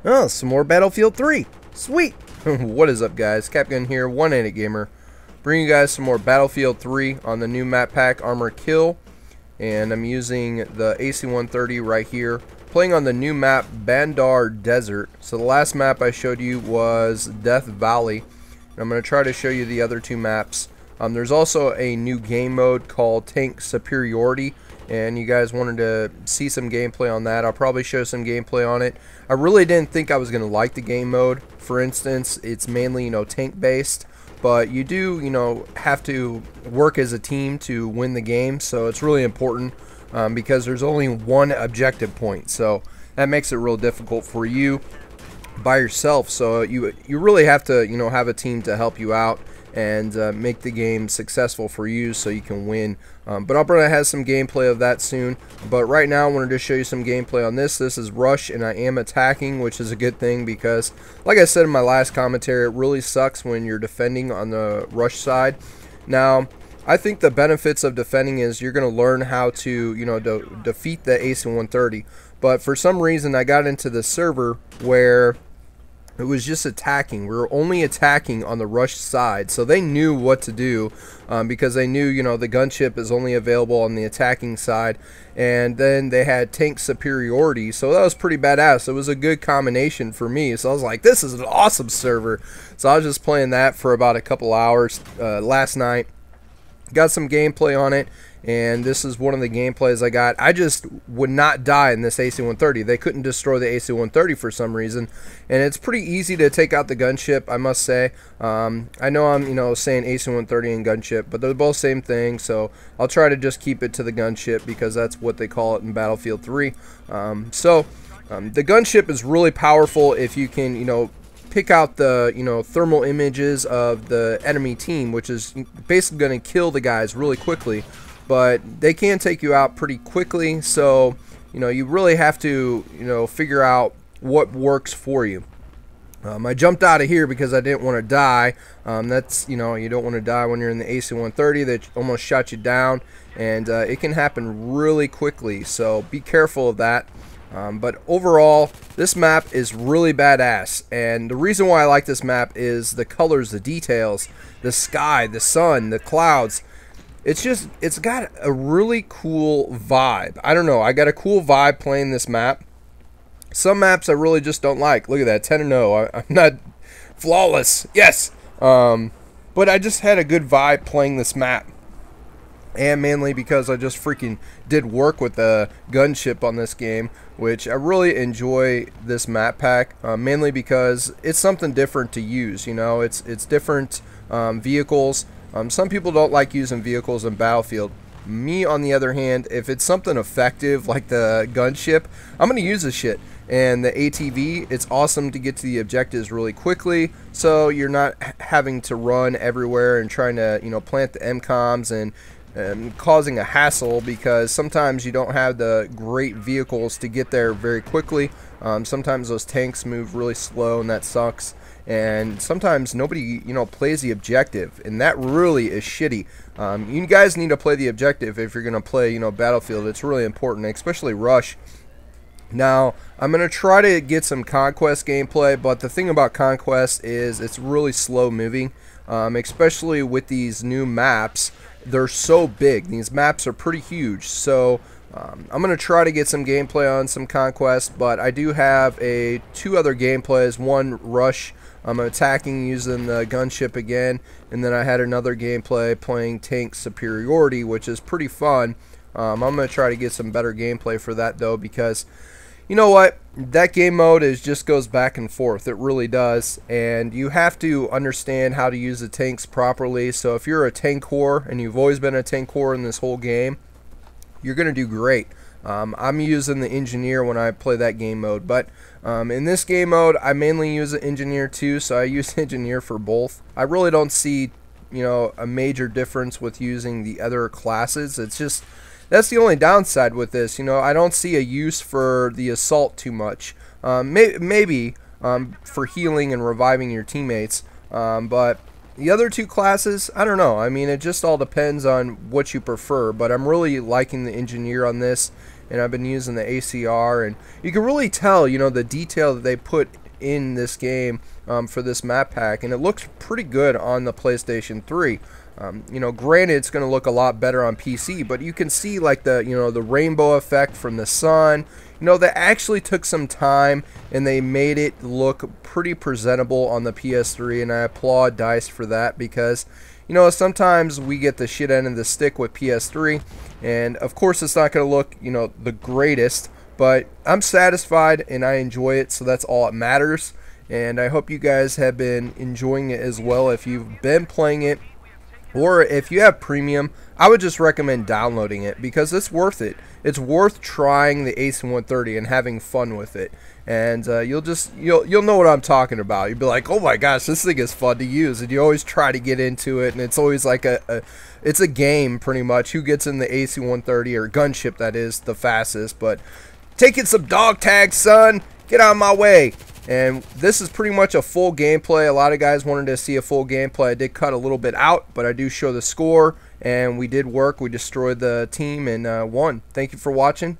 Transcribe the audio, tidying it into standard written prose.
Oh, some more Battlefield 3. Sweet. What is up, guys? TheKAPGUN here, one-handed gamer. Bringing you guys some more Battlefield 3 on the new map pack, Armor Kill. And I'm using the AC-130 right here. Playing on the new map, Bandar Desert. So the last map I showed you was Death Valley. And I'm going to try to show you the other two maps. There's also a new game mode called Tank Superiority, and you guys wanted to see some gameplay on that. I'll probably show some gameplay on it. I really didn't think I was going to like the game mode. For instance, it's mainly, tank based, but you do, have to work as a team to win the game, so it's really important because there's only one objective point, so that makes it real difficult for you by yourself. So you really have to, have a team to help you out and make the game successful for you so you can win. But I'll probably have some gameplay of that soon. But right now I wanted to show you some gameplay on this. This is Rush, and I am attacking, which is a good thing because, like I said in my last commentary, it really sucks when you're defending on the Rush side. Now, I think the benefits of defending is you're going to learn how to, defeat the AC-130. But for some reason, I got into the server where it was just attacking. We were only attacking on the Rush side, so they knew what to do because they knew, the gunship is only available on the attacking side, and then they had tank superiority, so that was pretty badass. It was a good combination for me, so I was like, this is an awesome server. So I was just playing that for about a couple hours last night. Got some gameplay on it, and this is one of the gameplays I got. I just would not die in this AC-130. They couldn't destroy the AC-130 for some reason, and it's pretty easy to take out the gunship, I must say. I know I'm, saying AC-130 and gunship, but they're both same thing, so I'll try to just keep it to the gunship because that's what they call it in Battlefield 3. The gunship is really powerful if you can, pick out the thermal images of the enemy team, which is basically going to kill the guys really quickly, but they can take you out pretty quickly, so you really have to figure out what works for you. I jumped out of here because I didn't want to die. That's you don't want to die when you're in the AC-130 that almost shot you down, and it can happen really quickly, so be careful of that. But overall, this map is really badass, and the reason why I like this map is the colors, the details, the sky, the sun, the clouds. It's got a really cool vibe. I don't know, I got a cool vibe playing this map. Some maps I really just don't like. Look at that, 10-0. I'm not flawless, yes, but I just had a good vibe playing this map. And mainly because I just freaking did work with the gunship on this game, which I really enjoy this map pack, mainly because it's something different to use. It's different vehicles. Some people don't like using vehicles in Battlefield. Me, on the other hand, if it's something effective like the gunship, I'm going to use this shit. And the ATV, it's awesome to get to the objectives really quickly, so you're not having to run everywhere and trying to, plant the MCOMs and causing a hassle because sometimes you don't have the great vehicles to get there very quickly. Sometimes those tanks move really slow, and that sucks. And sometimes nobody, plays the objective, and that really is shitty. You guys need to play the objective if you're going to play, Battlefield. It's really important, especially Rush. Now, I'm going to try to get some Conquest gameplay, but the thing about Conquest is it's really slow moving, especially with these new maps. They're so big. These maps are pretty huge, so I'm going to try to get some gameplay on some Conquest, but I do have two other gameplays. One, Rush. I'm attacking using the gunship again, and then I had another gameplay playing Tank Superiority, which is pretty fun. I'm going to try to get some better gameplay for that, though, because you know what? That game mode just goes back and forth. It really does. And you have to understand how to use the tanks properly. So if you're a tank core, and you've always been a tank core in this whole game, you're going to do great. I'm using the engineer when I play that game mode. But in this game mode, I mainly use the engineer too. So I use engineer for both. I really don't see, a major difference with using the other classes. It's just... that's the only downside with this. I don't see a use for the assault too much. Maybe for healing and reviving your teammates. But the other two classes, I don't know. I mean, it just all depends on what you prefer. But I'm really liking the engineer on this. and I've been using the ACR, and you can really tell, you know, the detail that they put in this game for this map pack, and it looks pretty good on the PlayStation 3. You know, granted, it's going to look a lot better on PC, but you can see like the, you know, the rainbow effect from the sun. You know, they actually took some time and they made it look pretty presentable on the PS3, and I applaud DICE for that, because, you know, sometimes we get the shit end of the stick with PS3, and of course it's not going to look, you know, the greatest, but I'm satisfied and I enjoy it, so that's all that matters. And I hope you guys have been enjoying it as well. If you've been playing it, or if you have premium, I would just recommend downloading it, because it's worth it. It's worth trying the AC-130 and having fun with it. And you'll know what I'm talking about. You'll be like, oh my gosh, this thing is fun to use. And you always try to get into it, and it's always like it's a game pretty much. Who gets in the AC-130, or gunship that is, the fastest. But taking some dog tags, son. Get out of my way. And this is pretty much a full gameplay. A lot of guys wanted to see a full gameplay. I did cut a little bit out, but I do show the score. And we did work. We destroyed the team and won. Thank you for watching.